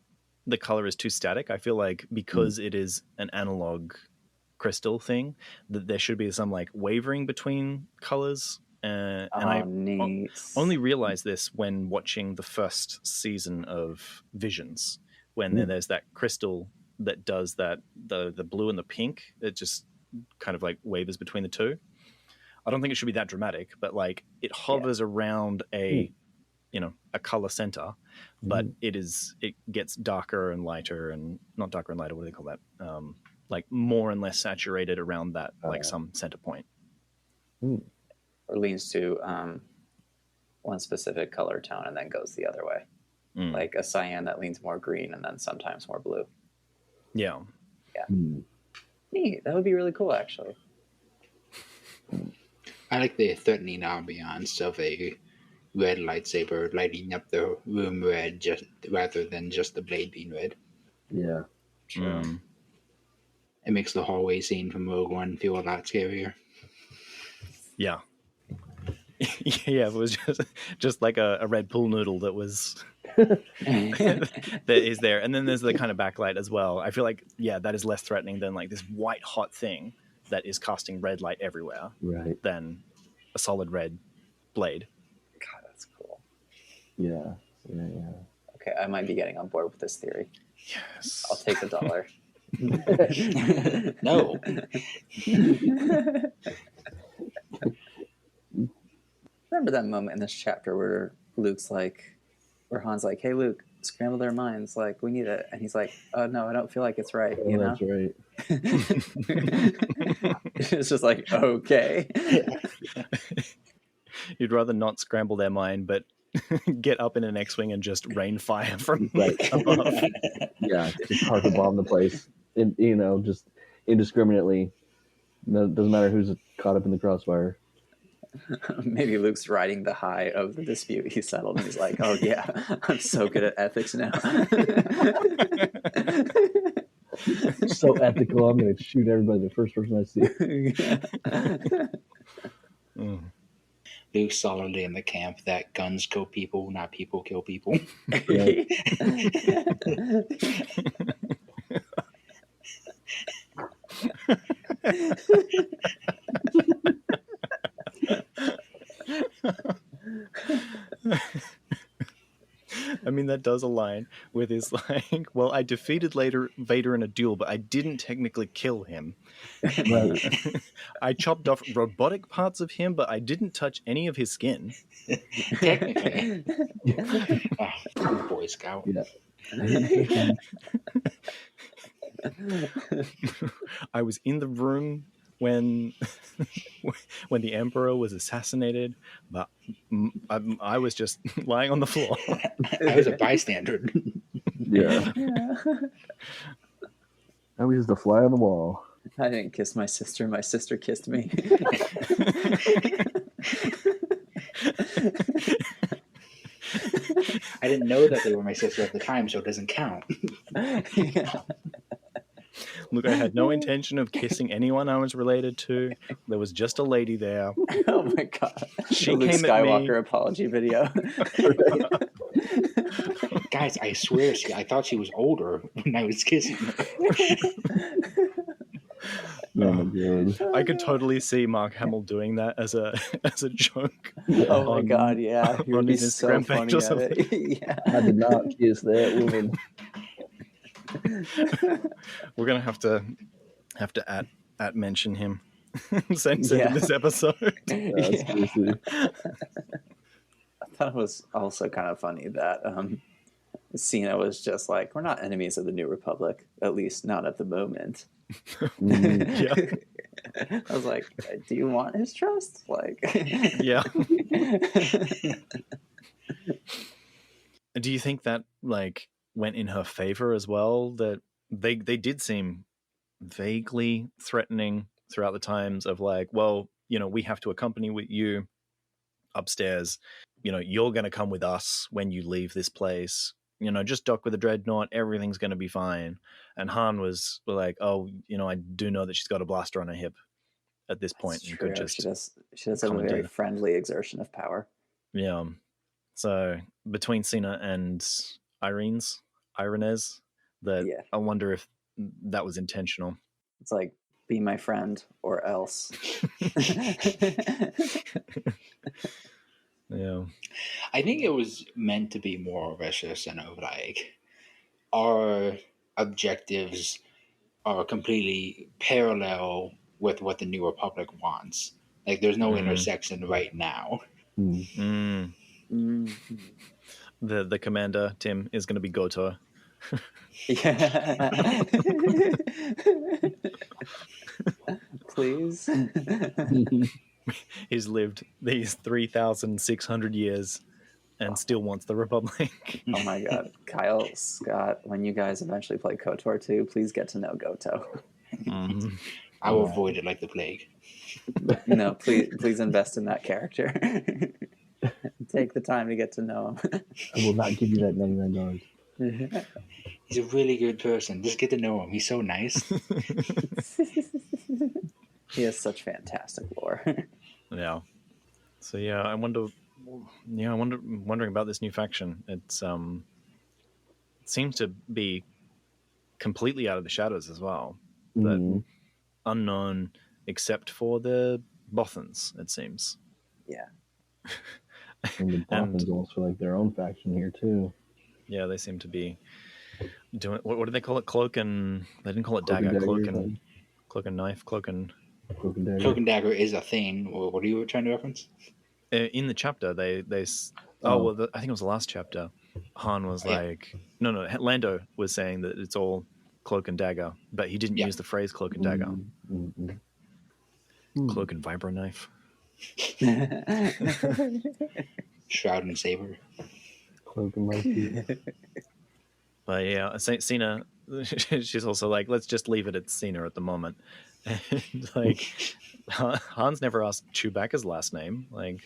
Speaker 2: the color is too static. I feel like because it is an analog crystal thing, that there should be some like wavering between colors. And I only realized this when watching the first season of Visions, when there's that crystal that does that, the blue and the pink. It just kind of like wavers between the two. I don't think it should be that dramatic, but like it hovers around a color center, but it gets darker and lighter, and not darker and lighter. What do they call that? Like more and less saturated around that, like some center point.
Speaker 4: Or leans to one specific color tone and then goes the other way. Like a cyan that leans more green and then sometimes more blue.
Speaker 2: Yeah.
Speaker 4: Neat. That would be really cool, actually.
Speaker 3: I like the threatening ambiance of a red lightsaber lighting up the room red, just rather than just the blade being red.
Speaker 1: Yeah.
Speaker 2: Sure.
Speaker 3: It makes the hallway scene from Rogue One feel a lot scarier.
Speaker 2: Yeah. Yeah, it was just like a red pool noodle that was that is there. And then there's the kind of backlight as well. I feel like, that is less threatening than like this white hot thing that is casting red light everywhere.
Speaker 1: Right.
Speaker 2: Than a solid red blade.
Speaker 4: God, that's cool.
Speaker 1: Yeah.
Speaker 4: Okay, I might be getting on board with this theory.
Speaker 2: Yes.
Speaker 4: I'll take $1.
Speaker 3: No.
Speaker 4: Remember that moment in this chapter where Han's like, hey, Luke, scramble their minds. Like, we need it. And he's like, oh, no, I don't feel like it's right. You know?
Speaker 1: That's right.
Speaker 4: It's just like, okay.
Speaker 2: You'd rather not scramble their mind, but get up in an X-Wing and just rain fire from above.
Speaker 1: Yeah, just carpet bomb the place. Just indiscriminately. Doesn't matter who's caught up in the crossfire.
Speaker 4: Maybe Luke's riding the high of the dispute he settled, and he's like, oh yeah, I'm so good at ethics now.
Speaker 1: So ethical, I'm going to shoot everybody the first person I see.
Speaker 3: Luke's solidly in the camp that guns kill people, not people kill people.
Speaker 1: Right.
Speaker 2: I mean, that does align with his like, well, I defeated Vader in a duel, but I didn't technically kill him.
Speaker 1: Right.
Speaker 2: I chopped off robotic parts of him, but I didn't touch any of his skin.
Speaker 3: Technically. Boy Scout.
Speaker 1: Yeah.
Speaker 2: I was in the room when the Emperor was assassinated, but I was just lying on the floor.
Speaker 3: I was a bystander.
Speaker 1: Yeah. I was just a fly on the wall.
Speaker 4: I didn't kiss my sister. My sister kissed me.
Speaker 3: I didn't know that they were my sister at the time, so it doesn't count.
Speaker 2: Look, I had no intention of kissing anyone I was related to. There was just a lady there.
Speaker 4: Oh my god!
Speaker 2: She
Speaker 4: the
Speaker 2: came
Speaker 4: Skywalker
Speaker 2: at me.
Speaker 4: apology video.
Speaker 3: Guys, I swear, I thought she was older when I was kissing her.
Speaker 1: Oh my god.
Speaker 2: I could totally see Mark Hamill doing that as a joke.
Speaker 4: Oh my god! Yeah, he would
Speaker 2: on
Speaker 4: be
Speaker 2: his
Speaker 4: so
Speaker 2: Instagram
Speaker 4: funny
Speaker 2: page or
Speaker 4: at
Speaker 2: something.
Speaker 4: it. Yeah.
Speaker 1: I did not kiss that woman.
Speaker 2: We're gonna have to at mention him. send in this episode.
Speaker 1: Seriously.
Speaker 4: I thought it was also kind of funny that Sena was just like, we're not enemies of the New Republic, at least not at the moment.
Speaker 2: Yeah.
Speaker 4: I was like, do you want his trust? Like,
Speaker 2: yeah. Do you think that like went in her favor as well? That they did seem vaguely threatening throughout the times of like, well, you know, we have to accompany with you upstairs. You know, you're going to come with us when you leave this place. You know, just dock with the dreadnought. Everything's going to be fine. And Han was like, oh, you know, I do know that she's got a blaster on her hip at this point.
Speaker 4: That's
Speaker 2: You
Speaker 4: true.
Speaker 2: could just
Speaker 4: she does have a very friendly exertion of power.
Speaker 2: Yeah. So between Sena and Irenez, that I wonder if that was intentional.
Speaker 4: It's like, be my friend or else.
Speaker 2: Yeah.
Speaker 3: I think it was meant to be more of a system of like, our objectives are completely parallel with what the New Republic wants. Like, there's no intersection right now.
Speaker 1: Mm.
Speaker 2: The commander, Tim, is going to be Goto.
Speaker 4: Yeah. Please.
Speaker 2: He's lived these 3,600 years and still wants the Republic.
Speaker 4: Oh my god. Kyle, Scott, when you guys eventually play KOTOR 2, please get to know Goto.
Speaker 3: I will avoid it like the plague.
Speaker 4: No, please invest in that character. Take the time to get to know him.
Speaker 1: I will not give you that $99.
Speaker 3: He's a really good person. Just get to know him. He's so nice.
Speaker 4: He has such fantastic lore.
Speaker 2: Yeah. So yeah, I wonder. Yeah, wondering about this new faction. It's it seems to be completely out of the shadows as well. But unknown except for the Bothans, it seems.
Speaker 4: Yeah.
Speaker 1: And the Bothans also like their own faction here too.
Speaker 2: Yeah, they seem to be doing. What do they call it? Cloak and they didn't call it dagger. Cloak and knife. Cloak and
Speaker 1: dagger.
Speaker 3: Cloak and dagger is a thing. What are you trying to reference?
Speaker 2: In the chapter, I think it was the last chapter. Han was like, no, Lando was saying that it's all cloak and dagger, but he didn't use the phrase cloak and dagger. Cloak and vibro knife.
Speaker 3: Shroud and saber.
Speaker 1: Cloak and knife.
Speaker 2: But yeah, Sena, she's also like, let's just leave it at Sena at the moment. And like, Han's never asked Chewbacca's last name. Like,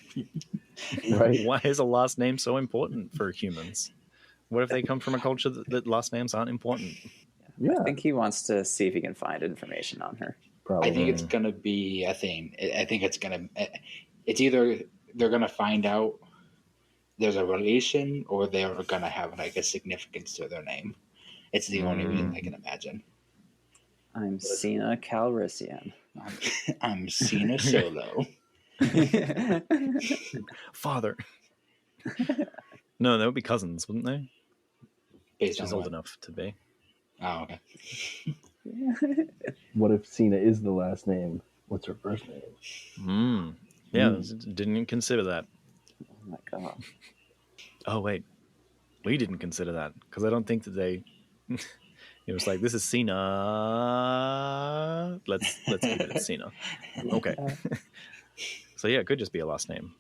Speaker 1: right?
Speaker 2: Why is a last name so important for humans? What if they come from a culture that last names aren't important?
Speaker 1: Yeah.
Speaker 4: I think he wants to see if he can find information on her.
Speaker 1: Probably.
Speaker 3: I think it's going to be a thing. I think it's either they're going to find out there's a relation or they're going to have like a significance to their name. It's the only reason I can imagine.
Speaker 4: I'm Sena Calrissian.
Speaker 3: I'm Sena Solo.
Speaker 2: Father. No, they would be cousins, wouldn't they?
Speaker 3: She's
Speaker 2: old enough to be.
Speaker 3: Oh, okay.
Speaker 1: What if Sena is the last name? What's her first name?
Speaker 2: Yeah, didn't even consider that.
Speaker 4: Oh my god.
Speaker 2: Oh wait, we didn't consider that because I don't think that they. It was like, this is Sena. Let's keep it at Sena. Okay. So yeah, it could just be a last name.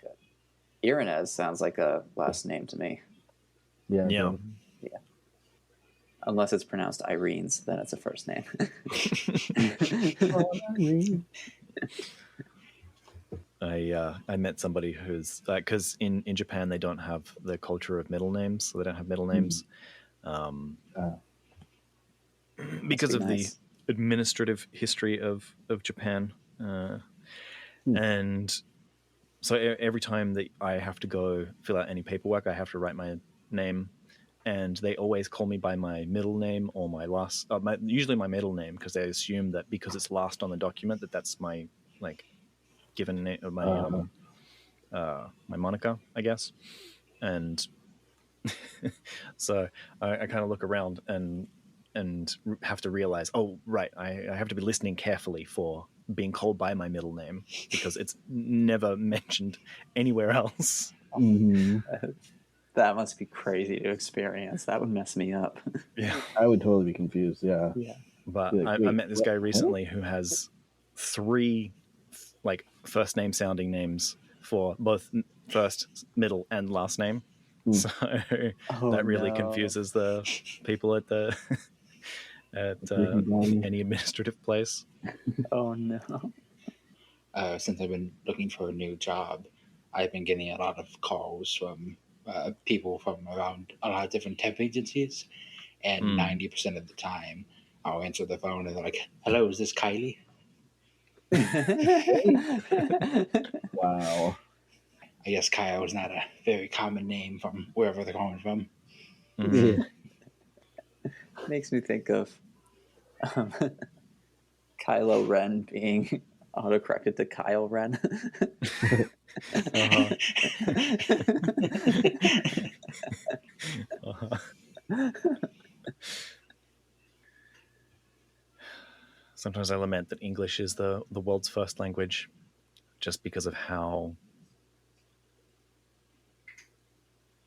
Speaker 4: Good. Irenez sounds like a last name to me.
Speaker 1: Yeah.
Speaker 2: Yeah.
Speaker 4: Yeah. Unless it's pronounced Irene's, then it's a first name.
Speaker 2: I met somebody who's because in Japan they don't have the culture of middle names, so they don't have middle names. Because of the administrative history of Japan. And so every time that I have to go fill out any paperwork, I have to write my name, and they always call me by my middle name or my last, usually my middle name, because they assume that because it's last on the document that's my like given name, my my moniker, I guess. And so I kind of look around and have to realize, oh, right, I have to be listening carefully for being called by my middle name because it's never mentioned anywhere else.
Speaker 4: That must be crazy to experience. That would mess me up.
Speaker 2: Yeah.
Speaker 1: I would totally be confused, yeah.
Speaker 2: But
Speaker 1: Like,
Speaker 2: I met this guy recently who has 3 like first name sounding names for both first, middle, and last name. So that really confuses the people at the any administrative place.
Speaker 4: Oh no.
Speaker 3: Since I've been looking for a new job, I've been getting a lot of calls from people from around a lot of different temp agencies, and 90% of the time I'll answer the phone and they're like, hello, is this Kylie?
Speaker 1: Wow.
Speaker 3: I guess Kyle is not a very common name from wherever they're calling from.
Speaker 4: Makes me think of Kylo Ren being autocorrected to Kyle Ren.
Speaker 2: Sometimes I lament that English is the world's first language, just because of how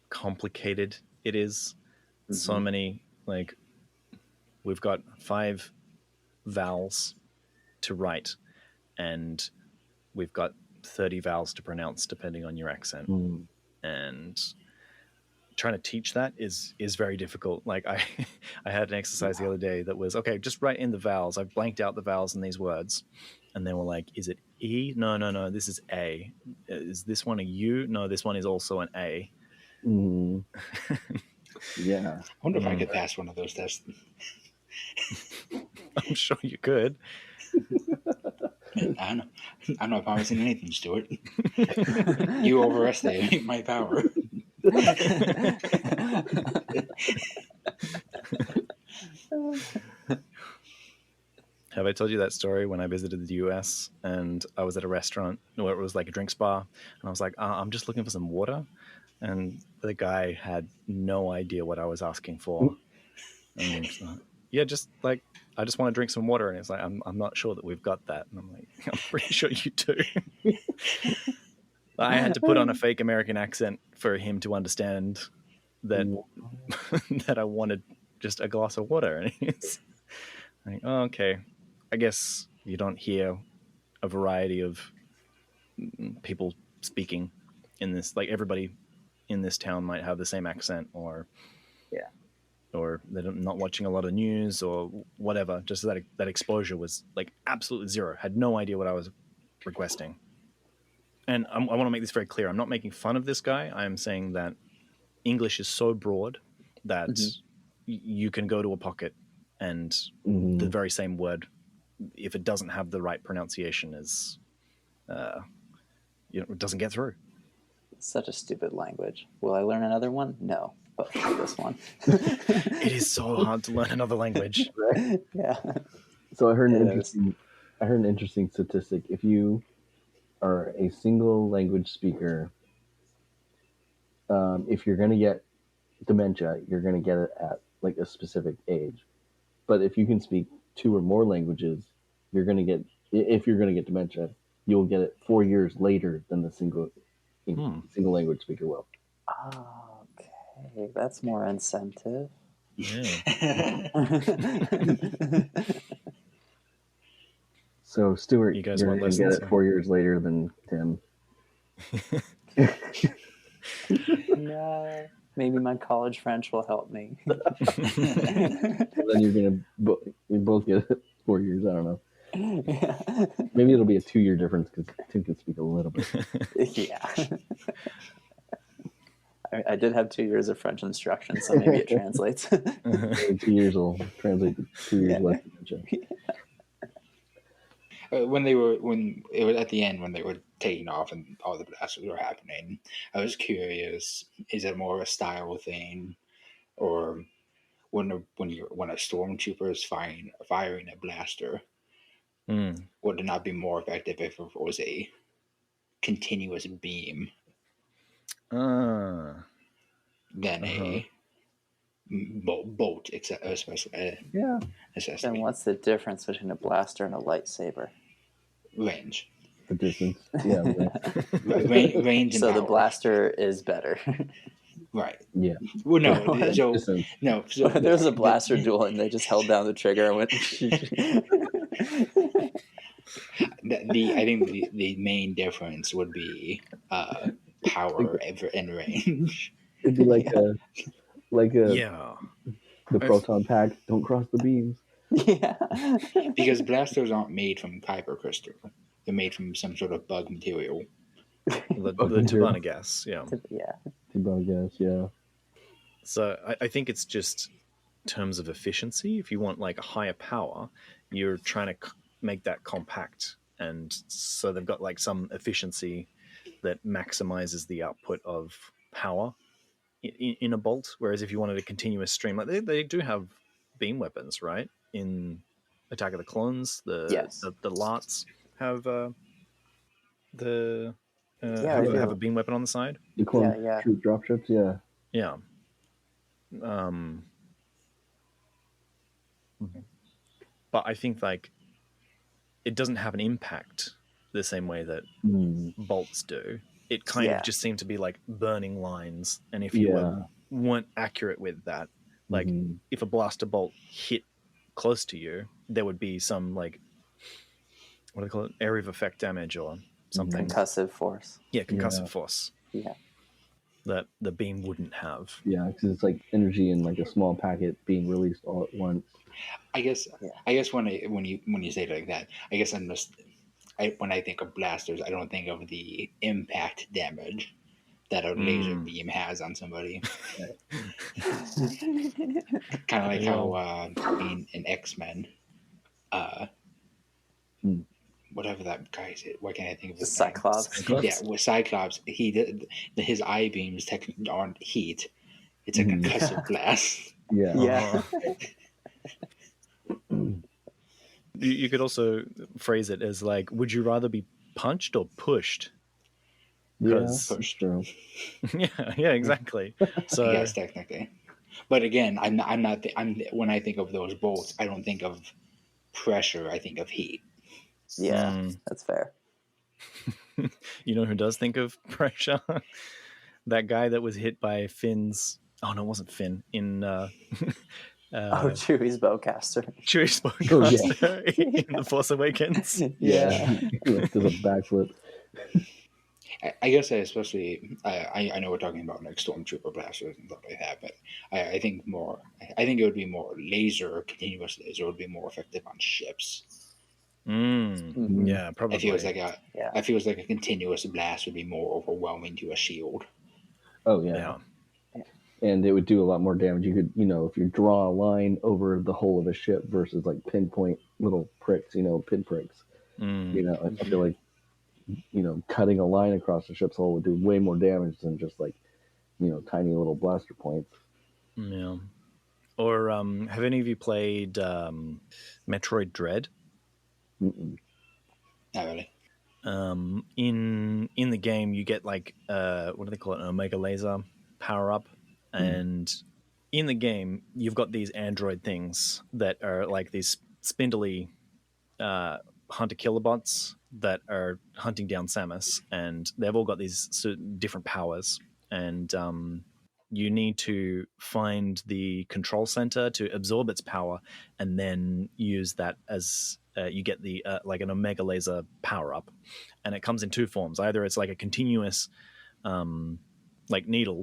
Speaker 2: complicated it is. So many, like, we've got 5 vowels to write, and we've got 30 vowels to pronounce depending on your accent. And trying to teach that is very difficult. Like I had an exercise the other day that was, okay, just write in the vowels. I've blanked out the vowels in these words, and they were like, is it E? No, this is A. Is this one a U? No, this one is also an A.
Speaker 1: Yeah.
Speaker 3: I wonder if I could pass one of those tests.
Speaker 2: I'm sure you could.
Speaker 3: I'm not promising anything, Stuart. You overestimate my power.
Speaker 2: Have I told you that story when I visited the US and I was at a restaurant where it was like a drinks bar, and I was like, I'm just looking for some water, and the guy had no idea what I was asking for. And he's like, yeah, just like, I just want to drink some water. And it's like, I'm not sure that we've got that. And I'm like, I'm pretty sure you do. I had to put on a fake American accent for him to understand that that I wanted just a glass of water. And he's like, oh, okay. I guess you don't hear a variety of people speaking in this. Like, everybody in this town might have the same accent, or they're not watching a lot of news or whatever. Just that exposure was like absolutely zero. Had no idea what I was requesting. And I want to make this very clear. I'm not making fun of this guy. I am saying that English is so broad that you can go to a pocket and the very same word, if it doesn't have the right pronunciation, is it doesn't get through.
Speaker 4: It's such a stupid language. Will I learn another one? No, but for this one.
Speaker 2: It is so hard to learn another language.
Speaker 1: Right?
Speaker 4: Yeah.
Speaker 1: So I heard an interesting statistic. If you are a single language speaker, if you're going to get dementia, you're going to get it at like a specific age. But if you can speak 2 or more languages, you're going to get, if you're going to get dementia, you'll get it 4 years later than the single language speaker will.
Speaker 4: Oh, okay, that's more incentive.
Speaker 2: Yeah.
Speaker 1: So Stuart,
Speaker 2: You guys
Speaker 1: you're
Speaker 2: want
Speaker 1: going to get
Speaker 2: lessons?
Speaker 1: it 4 years later than Tim.
Speaker 4: No, maybe my college French will help me.
Speaker 1: Then you're going to you both get it 4 years. I don't know.
Speaker 4: Yeah.
Speaker 1: Maybe it'll be a 2-year difference because Tim can speak a little bit.
Speaker 4: Yeah. I did have 2 years of French instruction, so maybe it translates.
Speaker 1: Maybe 2 years will translate to 2 years less dementia.
Speaker 3: When it was at the end, when they were taking off and all the blasters were happening, I was curious: is it more of a style thing, or when a stormtrooper is firing a blaster, would it not be more effective if it was a continuous beam than a bolt, especially?
Speaker 1: Yeah.
Speaker 4: Then what's the difference between a blaster and a lightsaber?
Speaker 3: Range.
Speaker 1: The distance. Yeah.
Speaker 3: Range and
Speaker 4: So
Speaker 3: power.
Speaker 4: the blaster is better.
Speaker 3: Right.
Speaker 1: Yeah.
Speaker 3: Well, no.
Speaker 1: Distance.
Speaker 3: So
Speaker 4: there's a blaster duel and they just held down the trigger and went.
Speaker 3: I think the main difference would be power and range.
Speaker 1: It'd be like
Speaker 2: Yeah.
Speaker 1: the proton pack. Don't cross the beams.
Speaker 4: Yeah.
Speaker 3: Because blasters aren't made from kyber crystal. They're made from some sort of bug material.
Speaker 2: The Tabana gas, yeah.
Speaker 4: Yeah.
Speaker 1: Tabana gas, yeah.
Speaker 2: So I think it's just terms of efficiency. If you want like a higher power, you're trying to make that compact, and so they've got like some efficiency that maximizes the output of power in a bolt. Whereas if you wanted a continuous stream, like they do have beam weapons, right? In Attack of the Clones, the Lots have have a beam weapon on the side.
Speaker 1: The clone troop dropships, yeah.
Speaker 2: Yeah. But I think like it doesn't have an impact the same way that
Speaker 1: Mm.
Speaker 2: bolts do. It kind of just seemed to be like burning lines, and if you weren't accurate with that, like if a blaster bolt hit close to you, there would be some like, what do they call it, area of effect damage or something.
Speaker 4: Concussive force.
Speaker 2: Yeah, concussive force.
Speaker 4: Yeah.
Speaker 2: That the beam wouldn't have.
Speaker 1: Yeah, because it's like energy in like a small packet being released all at once.
Speaker 3: I guess when you say it like that, I guess when I think of blasters, I don't think of the impact damage that a laser beam has on somebody. Kind of like how in X-Men, whatever that guy is, why can't I think of his name?
Speaker 4: Cyclops.
Speaker 3: Yeah, with Cyclops, his eye beams technically aren't heat; it's a concussive blast.
Speaker 1: Yeah.
Speaker 2: You could also phrase it as like, would you rather be punched or pushed?
Speaker 3: Pushed.
Speaker 2: yeah, exactly. So
Speaker 3: yes, technically, but again, I'm not. When I think of those bolts, I don't think of pressure. I think of heat.
Speaker 4: Yeah, that's fair.
Speaker 2: You know who does think of pressure? That guy that was hit by Finn's. Oh no, it wasn't Finn in.
Speaker 4: Chewie's bowcaster.
Speaker 2: Chewie's bowcaster in The Force Awakens.
Speaker 1: Yeah. Does a backflip.
Speaker 3: I guess I know we're talking about like stormtrooper blasters and stuff like that, but I think it would be more continuous laser would be more effective on ships.
Speaker 2: Yeah, probably.
Speaker 3: It feels like a continuous blast would be more overwhelming to a shield.
Speaker 1: Oh yeah. And it would do a lot more damage. You could, if you draw a line over the hull of a ship versus like pinpoint little pricks, pinpricks. I feel like, cutting a line across the ship's hull would do way more damage than just like, tiny little blaster points.
Speaker 2: Yeah. Or have any of you played Metroid Dread?
Speaker 1: Mm-mm.
Speaker 3: Not really.
Speaker 2: In the game, you get like what do they call it? An Omega Laser power up, and in the game, you've got these android things that are like these spindly hunter killer bots that are hunting down Samus, and they've all got these different powers, and you need to find the control center to absorb its power, and then use that as you get the like an Omega Laser power up, and it comes in two forms. Either it's like a continuous like needle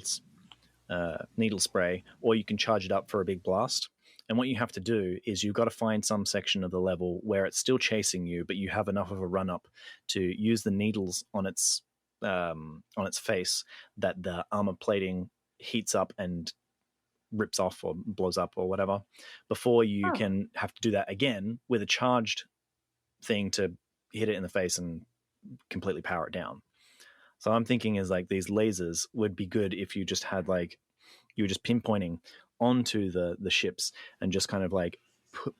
Speaker 2: spray, or you can charge it up for a big blast. And what you have to do is you've got to find some section of the level where it's still chasing you, but you have enough of a run up to use the needles on its face that the armor plating heats up and rips off or blows up or whatever, before you can have to do that again with a charged thing to hit it in the face and completely power it down. So I'm thinking is like these lasers would be good if you just had like, you were just pinpointing onto the ships and just kind of like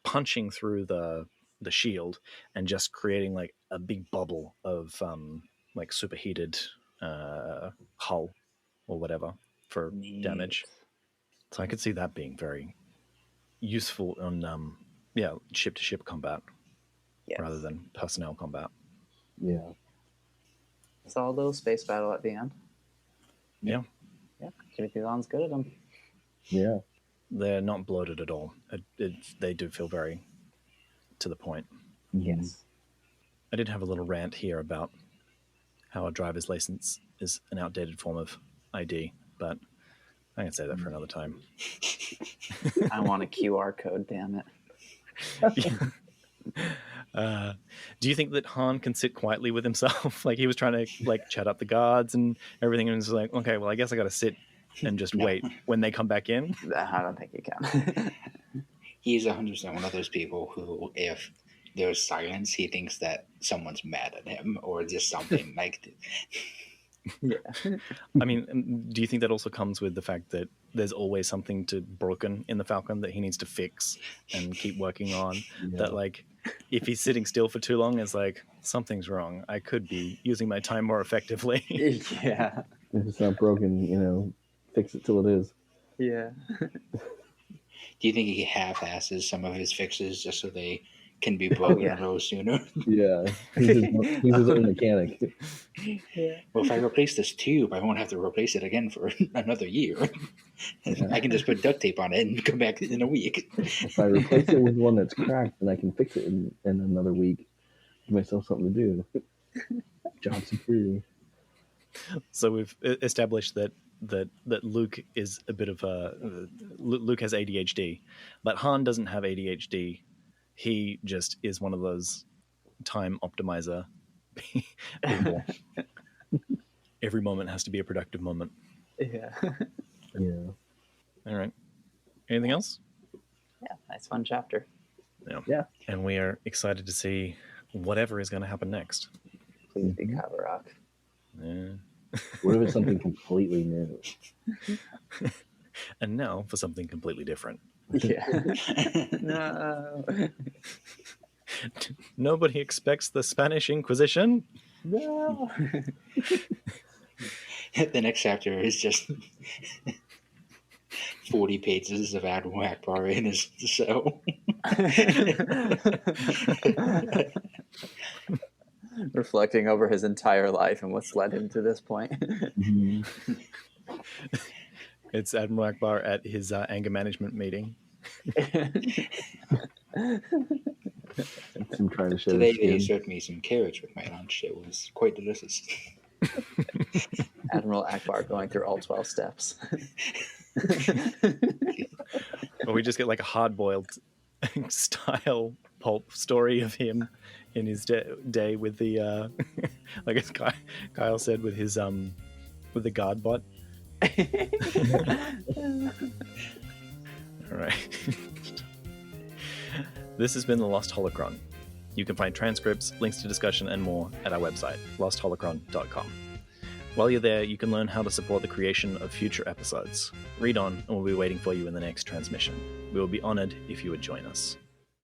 Speaker 2: punching through the shield and just creating like a big bubble of like superheated hull or whatever for damage. So I could see that being very useful on ship to ship combat rather than personnel combat.
Speaker 1: Yeah.
Speaker 4: Saw a little space battle at the end.
Speaker 2: Yeah.
Speaker 4: Zhahn's good at them.
Speaker 1: Yeah.
Speaker 2: They're not bloated at all. They do feel very to the point.
Speaker 4: Yes.
Speaker 2: I did have a little rant here about how a driver's license is an outdated form of ID, but I can say that for another time.
Speaker 4: I want a QR code, damn it.
Speaker 2: Do you think that Han can sit quietly with himself? Like he was trying to like chat up the guards and everything, and was like, okay, well, I guess I got to sit and just wait when they come back in.
Speaker 4: I don't think he can.
Speaker 3: He's 100% one of those people who, if there's silence, he thinks that someone's mad at him or just something like.
Speaker 4: Yeah.
Speaker 2: I mean, do you think that also comes with the fact that there's always something broken in the Falcon that he needs to fix and keep working on? Yeah. That like, if he's sitting still for too long, it's like something's wrong. I could be using my time more effectively.
Speaker 4: Yeah.
Speaker 1: If it's not broken, fix it till it is.
Speaker 4: Yeah.
Speaker 3: Do you think he half-asses some of his fixes just so they can be broken
Speaker 4: yeah.
Speaker 3: a little sooner.
Speaker 1: Yeah, he's his own mechanic.
Speaker 4: Yeah.
Speaker 3: Well, if I replace this tube, I won't have to replace it again for another year. I can just put duct tape on it and come back in a week.
Speaker 1: If I replace it with one that's cracked, then I can fix it in another week. Give myself something to do. Job security.
Speaker 2: So we've established that Luke is a bit of a Luke has ADHD, but Han doesn't have ADHD. He just is one of those time optimizer people. Every moment has to be a productive moment.
Speaker 4: Yeah.
Speaker 1: Yeah.
Speaker 2: All right. Anything else?
Speaker 4: Yeah. Nice fun chapter.
Speaker 1: Yeah.
Speaker 2: And we are excited to see whatever is going to happen next.
Speaker 4: Please be Kavarok.
Speaker 2: Yeah.
Speaker 1: What if it's something completely new?
Speaker 2: And now for something completely different.
Speaker 4: Yeah. No.
Speaker 2: Nobody expects the Spanish Inquisition.
Speaker 4: No.
Speaker 3: The next chapter is just 40 pages of Admiral Ackbar in his cell.
Speaker 4: Reflecting over his entire life and what's led him to this point.
Speaker 2: It's Admiral Ackbar at his anger management meeting.
Speaker 1: I'm trying to show
Speaker 3: Today they served me some carrots with my lunch. It was quite delicious.
Speaker 4: Admiral Ackbar going through all 12 steps.
Speaker 2: Or we just get like a hard-boiled style pulp story of him in his day with the, like as Kyle said, with his with the guard bot. All right. This has been the Lost Holocron. You can find transcripts, links to discussion, and more at our website, lostholocron.com. While you're there, you can learn how to support the creation of future episodes. Read on, and we'll be waiting for you in the next transmission. We will be honored if you would join us.